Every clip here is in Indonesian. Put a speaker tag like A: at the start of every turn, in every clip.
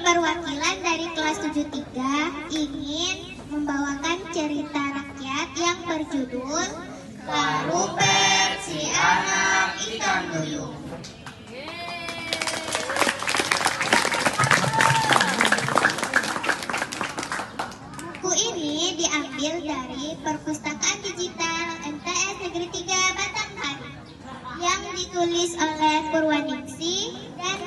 A: perwakilan dari kelas 73 ingin membawakan cerita rakyat yang berjudul Karupet si Anak Ikan Duyung. Buku ini diambil dari perpustakaan digital MTS Negeri 3 Batanghari yang ditulis oleh Purwaningsih dan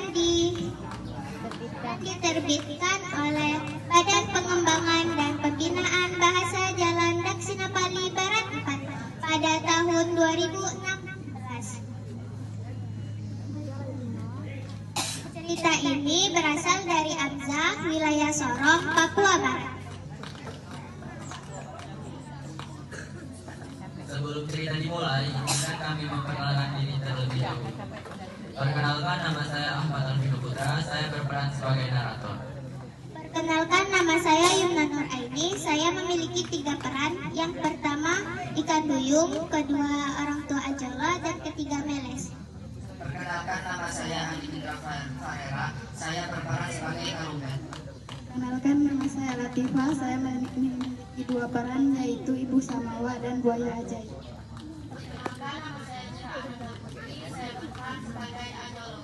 A: diterbitkan oleh Badan Pengembangan dan Pembinaan Bahasa Jalan Daksinapali Barat 4 pada tahun 2016. Cerita ini berasal dari Amzah, wilayah Sorong, Papua Barat.
B: Sebelum cerita dimulai, izinkan kami memperkenalkan diri terlebih dahulu. Perkenalkan, nama saya Ahmad Alvino Putra, saya berperan sebagai narator.
A: Perkenalkan, nama saya Yumna Nur Aini, saya memiliki 3 peran. Yang pertama, Ikan Duyung, kedua orang tua Ajala, dan ketiga Meles.
C: Perkenalkan, nama saya Andi Indra Farera, saya berperan sebagai Karupet.
D: Perkenalkan, nama saya Latifah, saya memiliki 2 peran, yaitu Ibu Samawa dan Buaya Ajaib.
C: Perkenalkan, nama saya Jura Putri, saya berperan sebagai Ajolo.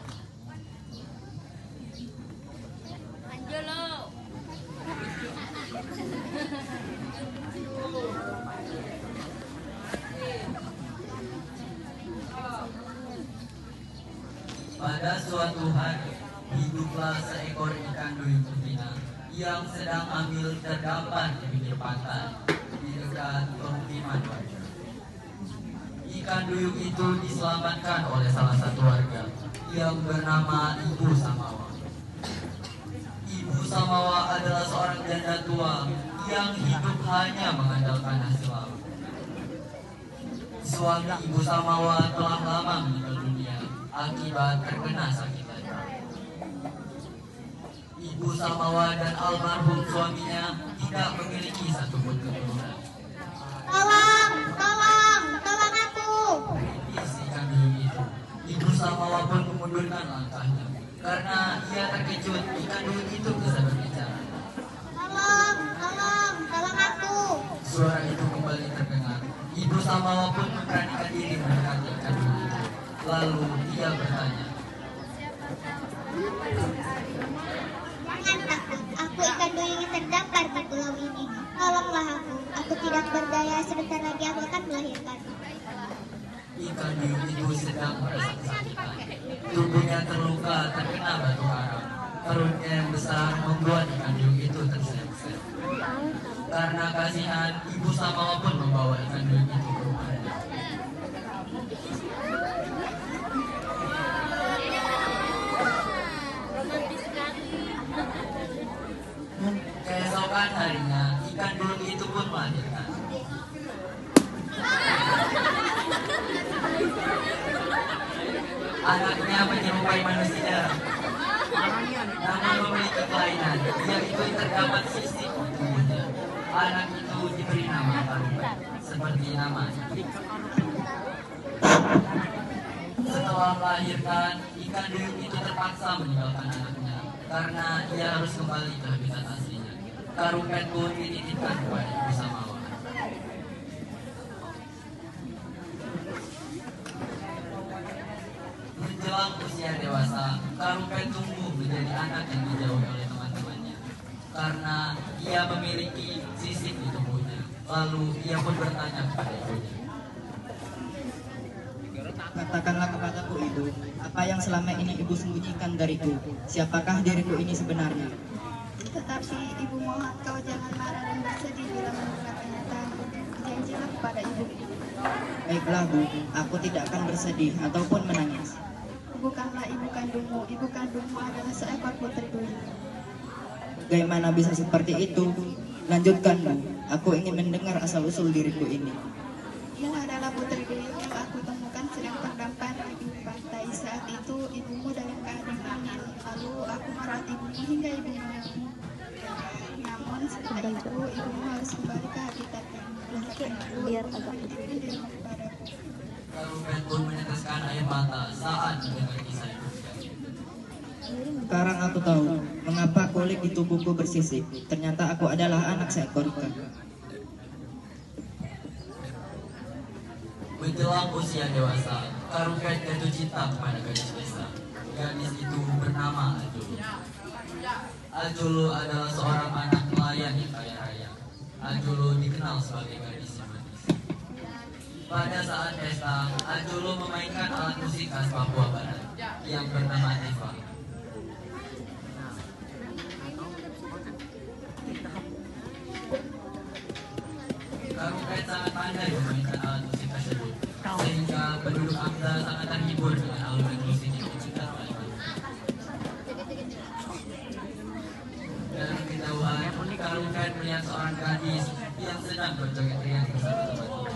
B: Pada suatu hari, hiduplah seekor ikan duyung betina yang sedang ambil terdampar di pinggir pantai di dekat pemukiman warga. Ikan duyung itu diselamatkan oleh salah satu warga yang bernama Ibu Samawa. Ibu Samawa adalah seorang janda tua yang hidup hanya mengandalkan hasil laut. Suami Ibu Samawa telah lama meninggal dunia akibat terkena sakit jantung. Ibu Samawa dan almarhum suaminya tidak memiliki satupun keturunan.
A: Tolong aku!
B: Si ikan duyung itu, Ibu Samawa pun memundurkan langkahnya karena ia terkejut ikan duyung itu bisa berbicara.
A: Tolong aku!
B: Suara itu kembali terdengar. Ibu Samawa pun memberanikan diri mendekati ikan duyung itu. Lalu ia bertanya,
A: Jangan takut, aku ikan duyung yang terdampar di pulau ini. Tolonglah aku tidak berdaya, sebentar lagi aku akan melahirkan.
B: ikan duyung itu sedang merasa kesakitan. Tubuhnya terluka terkena batu karang. Perutnya yang besar membuat ikan duyung itu terseok-seok. Karena kasihan, Ibu Samawa pun membawa ikan duyung itu ke rumahnya. Keesokan harinya, ikan duyung itu pun melahirkan. Anaknya menyerupai manusia, namun memiliki kelainan, yaitu terdapat sisik di tubuhnya. Anak itu diberi nama Karupet, seperti namanya. Setelah melahirkan, ikan duyung itu terpaksa meninggalkan anaknya karena ia harus kembali ke habitat aslinya. Karupet pun dititipkan kepada Ibu Samawa. Menjelang usia dewasa, Karupet tumbuh menjadi anak yang dijauhi oleh teman-temannya karena ia memiliki sisik di tubuhnya. Lalu ia pun bertanya kepada ibunya,
E: Katakanlah kepadaku, Ibu, apa yang selama ini Ibu sembunyikan dariku? Siapakah diriku ini sebenarnya?
D: Tetapi Ibu mohon kau jangan marah dan bersedih bila mendengar kenyataan. Janjilah kepada Ibu.
E: Baiklah, Bu, aku tidak akan bersedih ataupun menangis.
D: Bukanlah ibu kandungmu adalah seekor putri duyung.
E: Bagaimana bisa seperti itu? Lanjutkan, Bu, aku ingin mendengar asal-usul diriku ini.
D: Ia adalah putri duyung yang aku temukan sedang terdampar di pantai. Saat itu ibumu dalam keadaan hamil. Lalu aku merawat ibumu hingga ibumu hamil. Namun setelah itu ibumu harus kembali ke habitatnya. Biar agak lebih padaku.
B: Karupet pun meneteskan air mata saat mendengar kisah hidupnya.
E: Sekarang aku tahu mengapa kulit di tubuhku bersisik. Ternyata aku adalah anak seekor ikan.
B: Menjelang usia dewasa, Karuket jatuh cinta kepada gadis desa. Gadis itu bernama Ajulu. Ajulu adalah seorang anak nelayan yang kaya raya. Ajulu dikenal sebagai gadis yang manis. Pada saat pesta, Ajulu memainkan alat musik khas Papua Barat yang bernama tifa. Karuket sangat pandai memainkan alat musik tersebut, sehingga penduduk Amda sangat terhibur dengan alunan musik yang diciptakan oleh Karuket. Dari kejauhan, Karuket melihat seorang gadis yang sedang berjoget riang bersama teman-teman.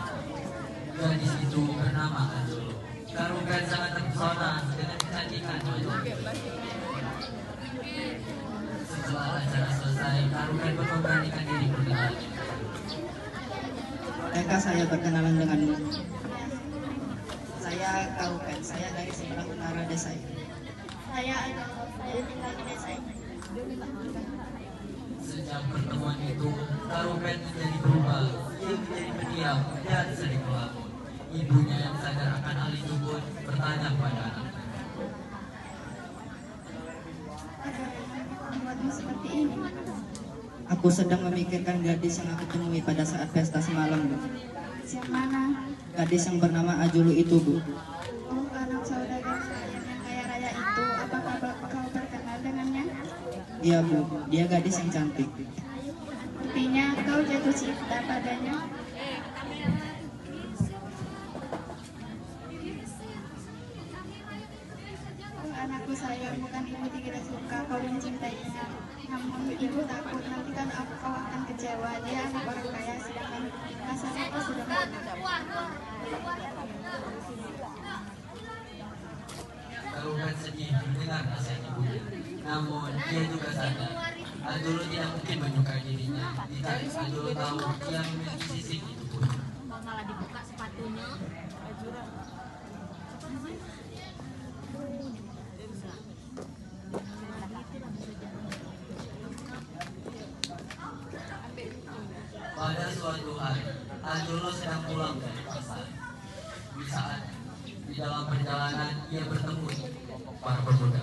B: Gadis itu bernama Ajulu. Karuket sangat terpesona dengan kecantikan wajahnya. Setelah acara selesai, Karuket pun memberanikan diri berkenalan.
E: Mereka saya berkenalan denganmu. Saya Karuket, saya dari sebelah utara desa ini.
A: Saya tinggal di desa ini.
B: Sejak pertemuan itu, Karuket menjadi berubah. Ia menjadi pendiam dan sering melamun. Ibunya yang sadar akan hal itu pun bertanya kepada anaknya.
D: Membuatmu seperti ini.
E: Aku sedang memikirkan gadis yang aku temui pada saat pesta semalam, Bu.
D: Siapa mana?
E: Gadis yang bernama Ajulu itu, Bu.
D: Oh, anak saudagar nelayan yang kaya raya itu. Apakah kau berkenal dengannya?
E: Iya, Bu. Dia gadis yang cantik.
D: Artinya kau jatuh cinta padanya. Oh, anakku sayang, bukan ibu tidak suka kau mencintainya. Namun ibu takut nanti kan kau akan kecewa. Dia anak orang kaya, sedangkan rasanya kau sudah benar.
B: Karuket sedih mendengar nasihat ibunya. Namun, dia juga sadar Ajulu tidak mungkin menyukai dirinya. Jika Ajulu tahu dia memiliki sisik di tubuhnya.
F: Malah dibuka sepatunya.
B: Pada suatu hari, Ajulu sedang pulang dari pasar. Di dalam perjalanan, ia bertemu para pemuda.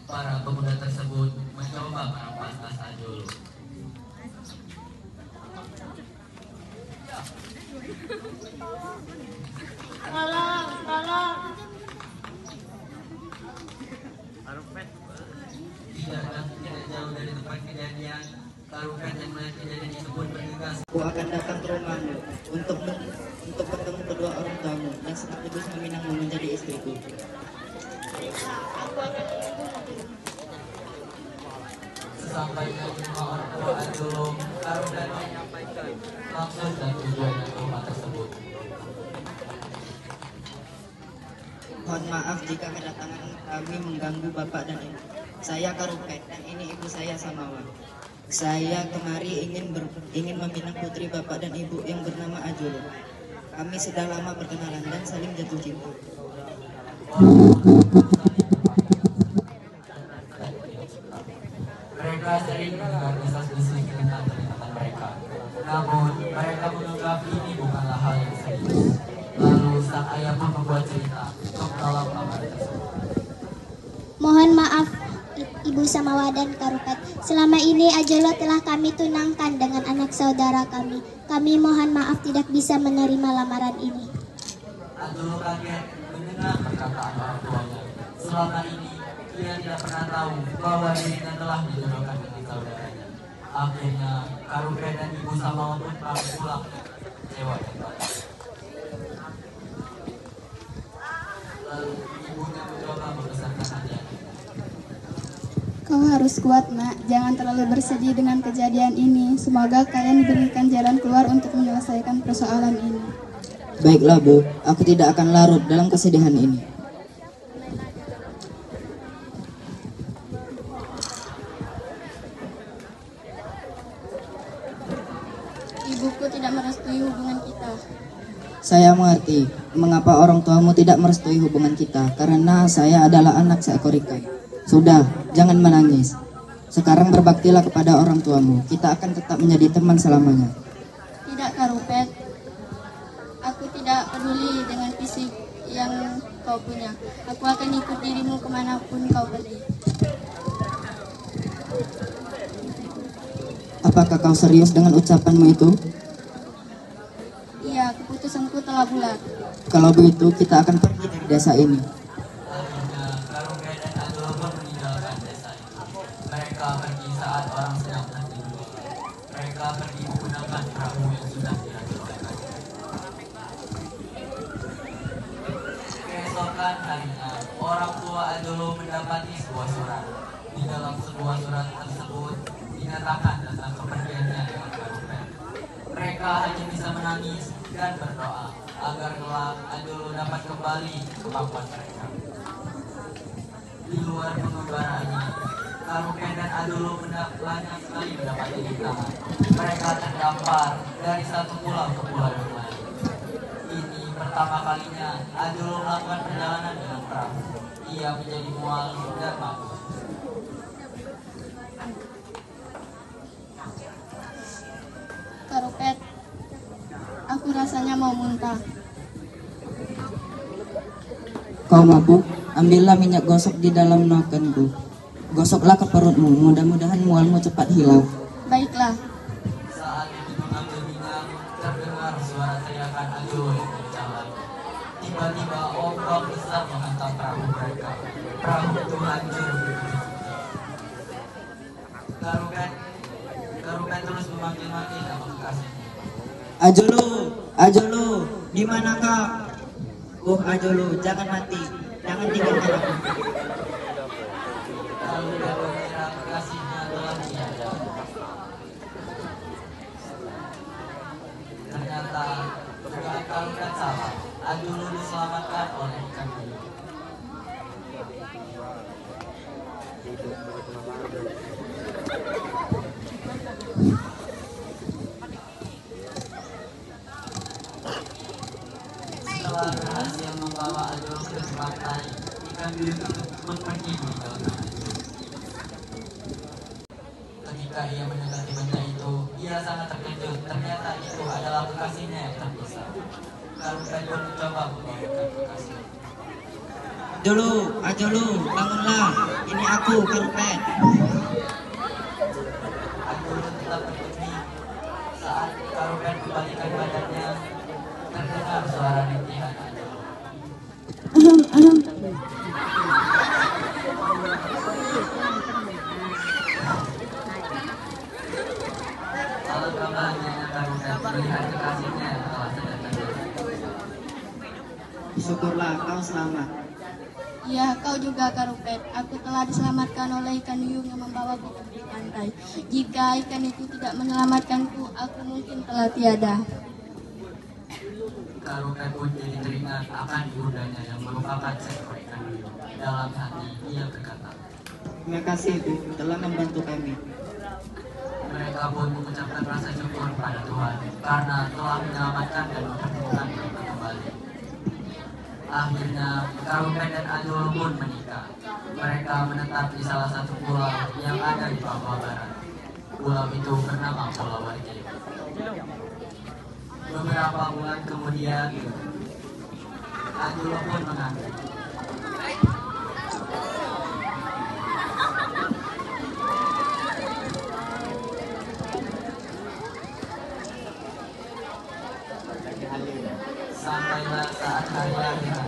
B: Para pemuda tersebut mencoba merampas tas Ajulu.
A: Tolong.
B: Tidak jauh dari tempat kejadian, Karuket yang melihat kejadian itu pun bergegas.
E: Aku akan datang ke rumahmu untuk bertemu kedua orang tuamu dan sekaligus meminangmu menjadi istriku.
A: Aku akan menunggu.
B: Sesampainya di rumah orang tua Ajulu, Karuket menyampaikan maksud dan tujuannya ke rumah tersebut.
E: Mohon maaf jika kedatangan kami mengganggu bapak dan ibu. Saya Karuket dan ini ibu saya Samawa. Saya kemari ingin meminang putri bapak dan ibu yang bernama Ajulu. Kami sudah lama berkenalan dan saling jatuh cinta.
B: Mereka sering mendengar desas-desus tentang kedekatan mereka. Namun, mereka menganggap ini bukanlah hal yang serius. Lalu, sang ayah pun membuat cerita untuk dalam lamaran tersebut.
A: Mohon maaf, Ibu Samawa dan Karuket. Selama ini Ajulu telah kami tunangkan dengan anak saudara kami. Kami mohon maaf tidak bisa menerima lamaran ini.
B: Ajulu kaget mendengar perkataan orang tuanya. Selama ini, ia tidak pernah tahu bahwa dirinya telah dijodohkan dengan saudaranya. Akhirnya, Karuket dan Ibu Samawa pun pamit pulang kecewa dan baik. Lalu, ibunya mencoba membesarkan hadiah.
D: Kau harus kuat, Nak. Jangan terlalu bersedih dengan kejadian ini. Semoga kalian diberikan jalan keluar untuk menyelesaikan persoalan ini.
E: Baiklah, Bu. Aku tidak akan larut dalam kesedihan ini.
D: Ibuku tidak merestui hubungan kita.
E: Saya mengerti mengapa orang tuamu tidak merestui hubungan kita, karena saya adalah anak seekor ikan. Sudah, Jangan menangis. Sekarang berbaktilah kepada orang tuamu. Kita akan tetap menjadi teman selamanya.
D: Tidak, Kak Rupert. Aku tidak peduli dengan fisik yang kau punya. Aku akan ikut dirimu kemanapun kau pergi.
E: Apakah kau serius dengan ucapanmu itu?
D: Iya, keputusanku telah bulat.
E: Kalau begitu, kita akan pergi dari desa ini.
B: Akhirnya, Karupen dan Adul pun meninggalkan desa itu. Mereka pergi saat orang sedang tertidur. Mereka pergi menggunakan perahu yang sudah dirancangkan. Keesokan harinya, orang tua Adul mendapati sebuah surat. Di dalam sebuah surat tersebut dinyatakan tentang kepergiannya dengan Karupen. Mereka hanya bisa menangis dan berdoa agar kelak Adul dapat kembali ke kemampuan mereka. Di luar pengembaraannya, Karupen dan Adul banyak sekali mendapati rintangan. Mereka terdampar dari satu pulau ke pulau yang lain. Ini pertama kalinya Adul melakukan perjalanan dengan perahu. Ia menjadi mual dan mabuk.
D: Kak Rupert, aku rasanya mau muntah.
E: Kau mabuk? Ambillah minyak gosok di dalam nokenku. Gosoklah ke perutmu, mudah-mudahan mualmu cepat hilang.
D: Baiklah.
B: Saat itu mengambil minyak, terdengar suara teriakan Adul yang kencang. Tiba-tiba ombak besar menghantam perahu mereka. Perahu itu hancur begitu. Karupen terus memanggil-manggil nama kekasihnya.
E: Ajolo, Ajolo, di mana kau? Oh Ajolo, jangan mati, jangan tinggalkan aku.
B: Karupen mengira kekasihnya telah tiada. Ternyata dugaan Karupen salah. Adulu diselamatkan oleh ikan hiu. Setelah berhasil membawa Adul ke pantai, ikan hiu pun pergi meninggalkan. Ketika ia mendekati benda itu, ia sangat terkejut. Ternyata itu adalah kekasihnya yang terpisah. Karupen pun mencoba membangunkan kekasih.
E: Ajolo, bangunlah, ini aku, Karupen.
B: Adul tetap berdiri. Saat Karupen kembalikan badannya, terdengar suara rintihan Adul. Alangkah bahagianya Karupen melihat kekasihnya yang telah sadarkan.
E: Syukurlah kau selamat.
D: Iya, kau juga, Kak Rupert. Aku telah diselamatkan oleh ikan hiu yang membawaku ke pantai. Jika ikan itu tidak menyelamatkanku, aku mungkin telah tiada.
B: Karupen pun jadi teringat akan ibundanya yang merupakan seekor ikan hiu. Dalam hati ia berkata,
E: Terima kasih Bu, telah membantu kami.
B: mereka pun mengucapkan rasa syukur pada Tuhan karena telah menyelamatkan dan mempertemukan mereka kembali. Akhirnya Karupen dan Adul pun menikah. Mereka menetap di salah satu pulau yang ada di Papua Barat. Pulau itu bernama Pulau Wargi. Beberapa bulan kemudian, Adul pun mengandung. Sampailah saat hari lahiran.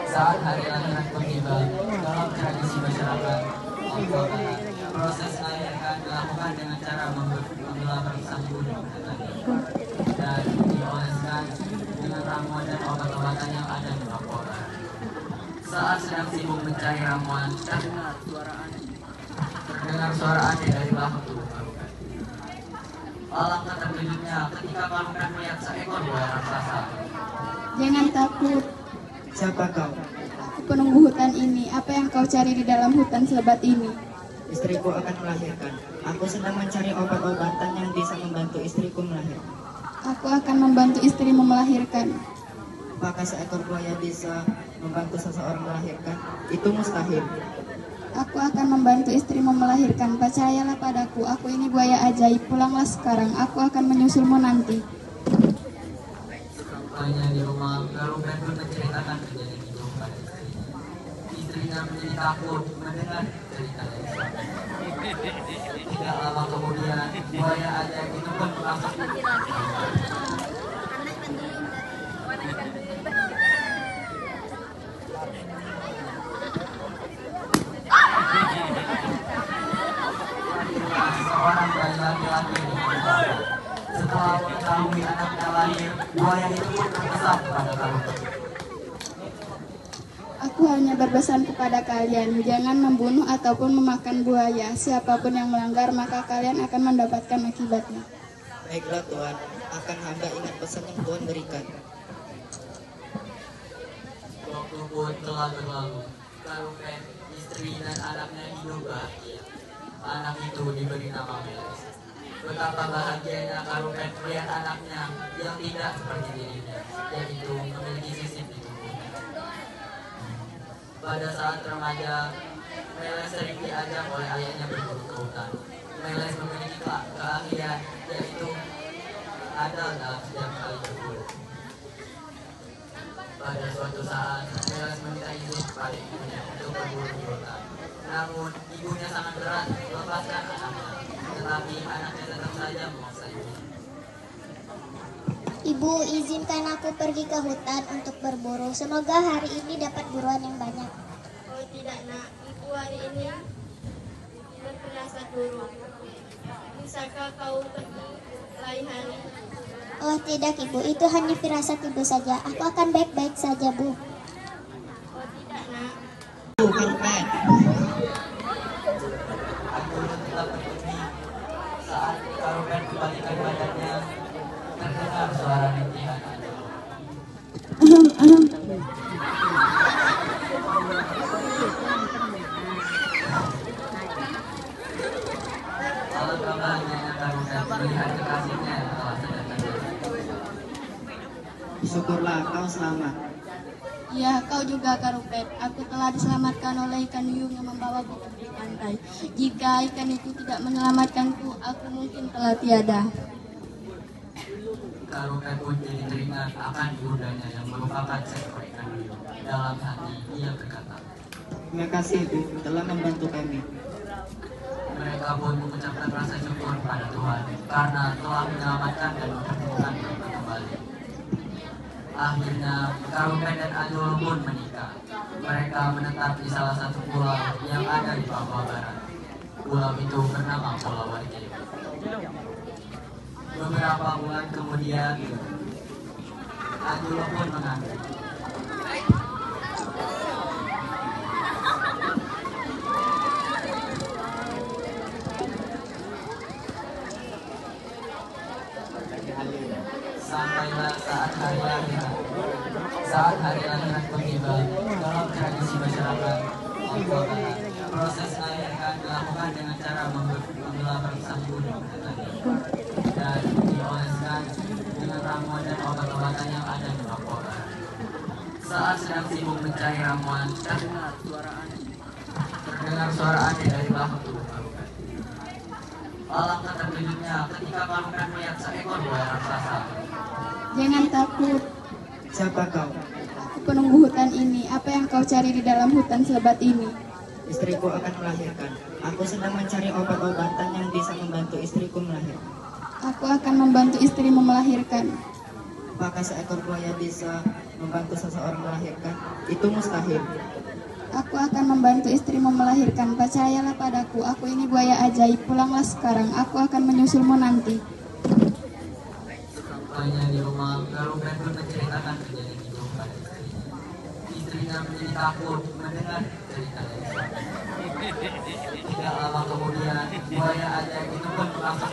B: Saat hari lahiran pun tiba, dalam tradisi masyarakat Papua Barat, proses melahirkan dilakukan dengan cara menggelar sambun dan dioleskan dengan ramuan dan obat-obatan yang ada di Papua Barat. Saat sedang sibuk mencari ramuan, terdengar suara aneh dari belakang tubuh Karupen. Alangkah terkejutnya ketika Karupen melihat seekor buaya raksasa.
D: Jangan takut,
E: Siapa kau?
D: aku penunggu hutan ini. Apa yang kau cari di dalam hutan selebat ini?
E: Istriku akan melahirkan. Aku sedang mencari obat-obatan yang bisa membantu istriku melahirkan.
D: Aku akan membantu istrimu melahirkan.
E: Apakah seekor buaya bisa membantu seseorang melahirkan? Itu mustahil.
D: Aku akan membantu istrimu melahirkan. Percayalah padaku, aku ini buaya ajaib. Pulanglah sekarang, aku akan menyusulmu nanti.
B: Sesampainya di rumah, Garupen pun menceritakan kejadian itu pada istrinya. Istrinya menjadi takut mendengar cerita itu. Tidak lama kemudian, buaya ajaib itu pun masuk. Seorang bayi laki-laki di Jakarta. Setelah mengetahui anaknya lahir, buaya itu pun berpesan pada Garupen.
D: Aku hanya berpesan kepada kalian, jangan membunuh ataupun memakan buaya. Siapapun yang melanggar, maka kalian akan mendapatkan akibatnya.
E: Baiklah Tuhan, akan hamba ingat pesan yang Tuhan berikan.
B: Waktu pun telah berlalu. Garupen, istri dan anaknya hidup bahagia. Anak itu diberi nama Meles. Betapa bahagianya Garupen melihat anaknya yang tidak seperti dirinya, yaitu memiliki sisip di tubuhnya. Pada saat remaja, Meles sering diajak oleh ayahnya berburu ke hutan. Meles memiliki keahlian, yaitu ada dalam setiap kali berburu. Pada suatu saat, Meles meminta izin kepada ibunya untuk berburu di hutan. Namun, ibunya sangat berat melepaskan anaknya, tetapi anaknya tetap saja memaksa ibunya.
A: Ibu, izinkan aku pergi ke hutan untuk berburu. Semoga hari ini dapat buruan yang banyak.
G: Oh tidak nak, ibu hari ini berfirasat buruk. Bisakah kau pergi lain hari?
A: Oh tidak ibu, itu hanya firasat ibu saja. Aku akan baik-baik saja bu.
G: Oh tidak nak.
E: Garupen,
B: Aku tetap berdiri. Saat Garupen kembalikan badannya, terdengar suara rintihan Anjolo. Alangkah bahagianya Garupen melihat kekasihnya yang telah sadarkan diri.
E: syukurlah kau selamat.
D: Ya, kau juga Garupen. Aku telah diselamatkan oleh ikan duyung yang membawaku ke tepi pantai. Jika ikan itu tidak menyelamatkanku, aku mungkin telah tiada.
B: Garupen pun jadi teringat akan ibundanya yang merupakan seekor ikan duyung. Dalam hati ia berkata,
E: Terima kasih Ibu telah membantu kami.
B: mereka pun mengucapkan rasa syukur pada Tuhan karena telah menyelamatkan dan mempertemukan mereka kembali. Akhirnya, Garupen dan Anjolo pun menikah. Mereka menetap di salah satu pulau yang ada di Papua Barat. Pulau itu bernama Pulau Wajib. Beberapa bulan kemudian, Anjolo pun mengandung. Sampailah saat hari lahiran. Saat hari lahiran pun tiba, dalam tradisi masyarakat Papua Barat, proses melahirkan dilakukan dengan cara menggelapkan sang ibu dan dioleskan dengan ramuan dan obat-obatan yang ada di Papua Barat. Saat sedang sibuk mencari ramuan, terdengar suara aneh dari belakang tubuh Garupen. Alangkah terkejutnya ketika Garupen melihat seekor buaya raksasa.
D: Jangan takut,
E: Siapa kau?
D: aku penunggu hutan ini. Apa yang kau cari di dalam hutan selebat ini?
E: Istriku akan melahirkan. Aku sedang mencari obat-obatan yang bisa membantu istriku melahirkan.
D: Aku akan membantu istrimu melahirkan.
E: Apakah seekor buaya bisa membantu seseorang melahirkan? Itu mustahil.
D: Aku akan membantu istrimu melahirkan. Percayalah padaku, aku ini buaya ajaib. Pulanglah sekarang, aku akan menyusulmu nanti.
B: Sampainya di rumah, Garupen pun menceritakan kejadian itu pada istrinya. Istrinya menjadi takut mendengar cerita itu. Tidak lama kemudian, buaya ajaib itu pun masuk.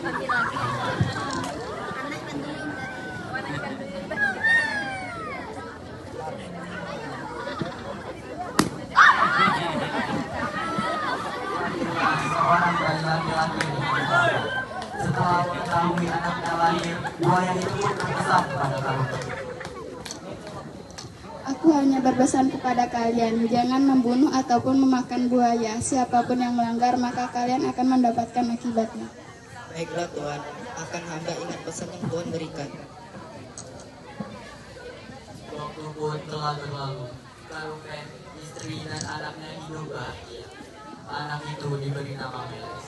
B: Seorang bayi laki-laki di Jakarta. Setelah mengetahui anaknya lahir, buaya itu pun berpesan pada Garupen.
D: Aku hanya berpesan kepada kalian, jangan membunuh ataupun memakan buaya. Siapapun yang melanggar, maka kalian akan mendapatkan akibatnya.
E: Baiklah Tuhan, akan hamba ingat pesan yang Tuhan berikan.
B: Waktu pun telah berlalu. Karupen, istri dan anaknya hidup bahagia. Anak itu diberi nama Meles.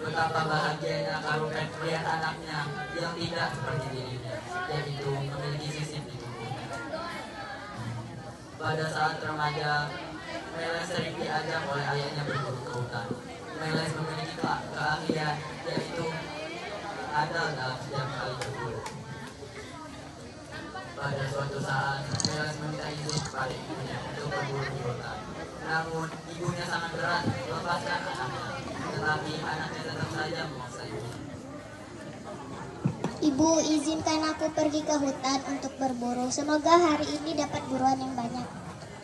B: Betapa bahagianya Karupen melihat anaknya yang tidak seperti dirinya, yaitu memiliki sisip di tubuhnya. Pada saat remaja, Meles sering diajak oleh ayahnya berburu ke hutan. Meles memiliki keahlian, yaitu andal dalam setiap kali berburu. Pada suatu saat, Meles meminta izin kepada ibunya untuk berburu di hutan. Namun, ibunya sangat berat melepaskan anaknya, tetapi anaknya tetap saja memaksa ibunya.
A: Ibu, izinkan aku pergi ke hutan untuk berburu. Semoga hari ini dapat buruan yang banyak.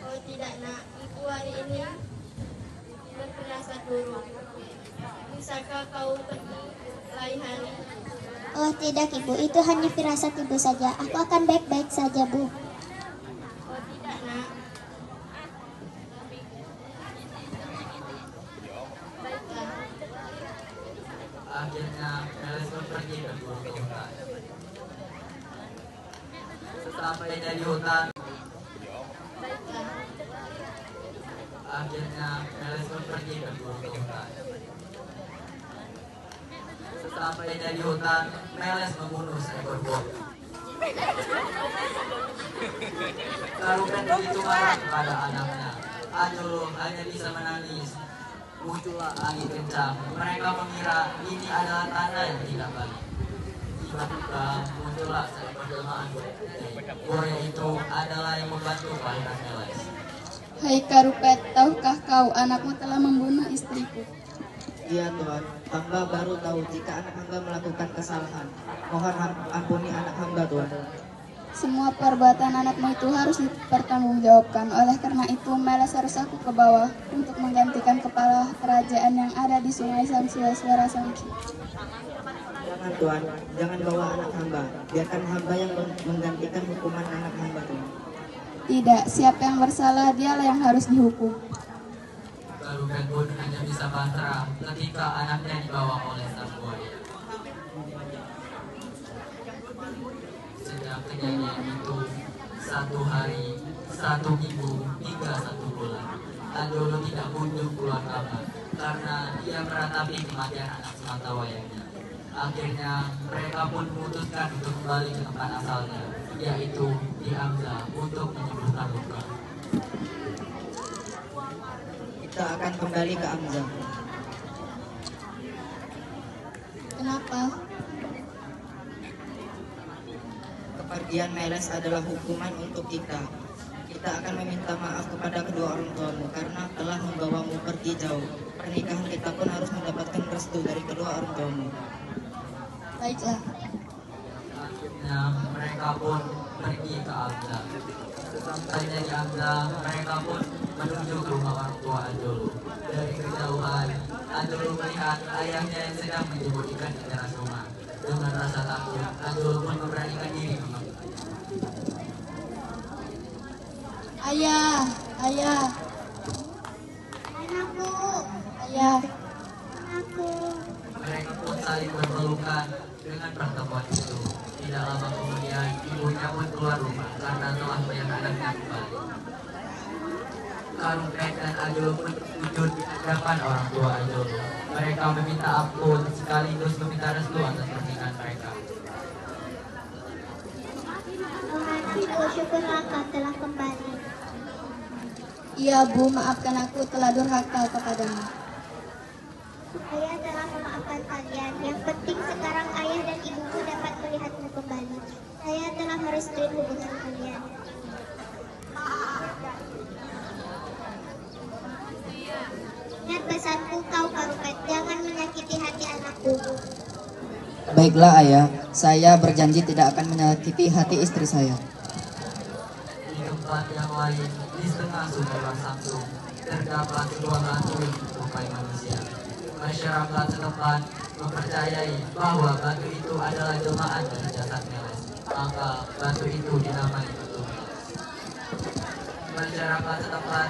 G: Oh tidak nak, ibu hari ini berfirasat buruk. Bisakah kau pergi lain hari?
A: Oh tidak ibu, itu hanya firasat ibu saja. Aku akan baik-baik saja bu.
G: Oh tidak nak. Baiklah.
B: Akhirnya, Meles pun pergi berburu ke hutan. Sesampainya di hutan,
G: Baiklah.
B: akhirnya Meles pun pergi berburu ke hutan. Sesampainya di hutan, Meles membunuh seekor buaya. Karupen begitu marah kepada anaknya. Ajolo hanya bisa menangis. Muncullah angin kencang. Mereka mengira ini adalah tanda yang tidak baik. Tiba-tiba muncullah seekor jelmaan buaya. Buaya itu adalah yang membantu kelahiran Meles.
D: Hai Karupet, tahukah kau anakmu telah membunuh istriku?
E: Iya Tuhan, hamba baru tahu jika anak hamba melakukan kesalahan. Mohon ampuni anak hamba Tuhan.
D: Semua perbuatan anakmu itu harus dipertanggungjawabkan. Oleh karena itu, Meles harus aku ke bawah untuk menggantikan kepala kerajaan yang ada di Sungai Samsuaswara Samsu.
E: Jangan Tuhan, jangan bawa anak hamba. Biarkan hamba yang menggantikan hukuman anak hamba Tuhan.
D: Tidak, siapa yang bersalah dialah yang harus dihukum.
B: Karupen pun hanya bisa pasrah ketika anaknya dibawa oleh sang buaya. Sejak kejadian itu, 1 hari, 1 minggu, hingga 1 bulan, Ajolo tidak kunjung keluar kamar karena ia meratapi kematian anak sematawayangnya. Akhirnya, mereka pun memutuskan untuk kembali ke tempat asalnya, yaitu di Amza untuk menyembuhkan luka.
E: Kita akan kembali ke Amza.
D: Kenapa?
E: Kepergian Meles adalah hukuman untuk kita. Kita akan meminta maaf kepada kedua orang tuamu karena telah membawamu pergi jauh. Pernikahan kita pun harus mendapatkan restu dari kedua orang tuamu.
D: Baiklah.
B: Akhirnya mereka pun pergi ke Amza. Sesampainya di Amza, mereka pun menuju ke rumah orang tua Ajolo. Dari kejauhan, Ajolo melihat ayahnya yang sedang menjemur ikan di teras rumah. Dengan rasa takut, Ajolo pun memberanikan diri memanggil.
D: Ayah, ayah,
A: Anakku,
D: ayah.
A: anakku.
B: Mereka pun saling berpelukan. Dengan pertemuan itu, tidak lama kemudian ibunya pun keluar rumah karena telah melihat anaknya kembali. Karupen dan Ajolo pun sujud di hadapan orang tua Ajolo. Mereka meminta ampun sekaligus meminta restu atas pernikahan mereka.
A: Tuhan, ibu syukurlah kau telah kembali.
D: Iya Bu, maafkan aku telah durhaka kepadamu.
A: Ayah telah memaafkan kalian. Yang penting sekarang ayah dan ibumu dapat melihatmu kembali. Saya telah merestui hubungan kalian. Ingat pesanku kau Karupet, jangan menyakiti hati anakku.
E: Baiklah ayah, saya berjanji tidak akan menyakiti hati istri saya.
B: Di tempat yang lain, di setengah sungai Samsu, terdapat sebuah batu yang menyerupai manusia. Masyarakat setempat mempercayai bahwa batu itu adalah jelmaan dari jasad Meles. Maka batu itu dinamai batu Meles. masyarakat setempat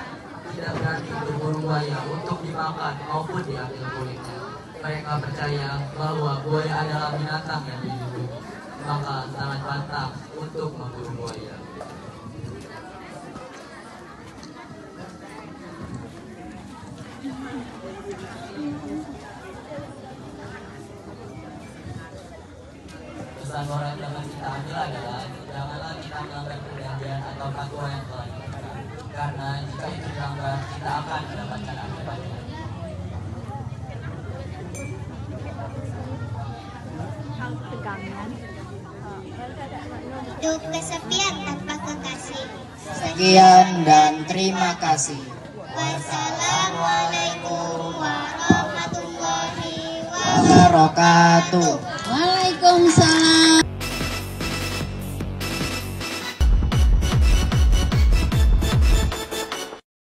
B: tidak berani berburu buaya untuk dimakan maupun diambil kulitnya. Mereka percaya bahwa buaya adalah binatang yang dilindungi, maka sangat pantas untuk memburu buaya. Pesan moral yang dapat kita ambil adalah janganlah kita melanggar perjanjian atau fatwa yang telah diberikan, karena jika itu dilanggar kita akan mendapatkan akibatnya.
A: Hidup kesepian tanpa kekasih.
E: Sekian dan terima kasih.
A: Wassalamualaikum warahmatullahi wabarakatuh.
E: Wabarakatuh.
F: Waalaikumsalam.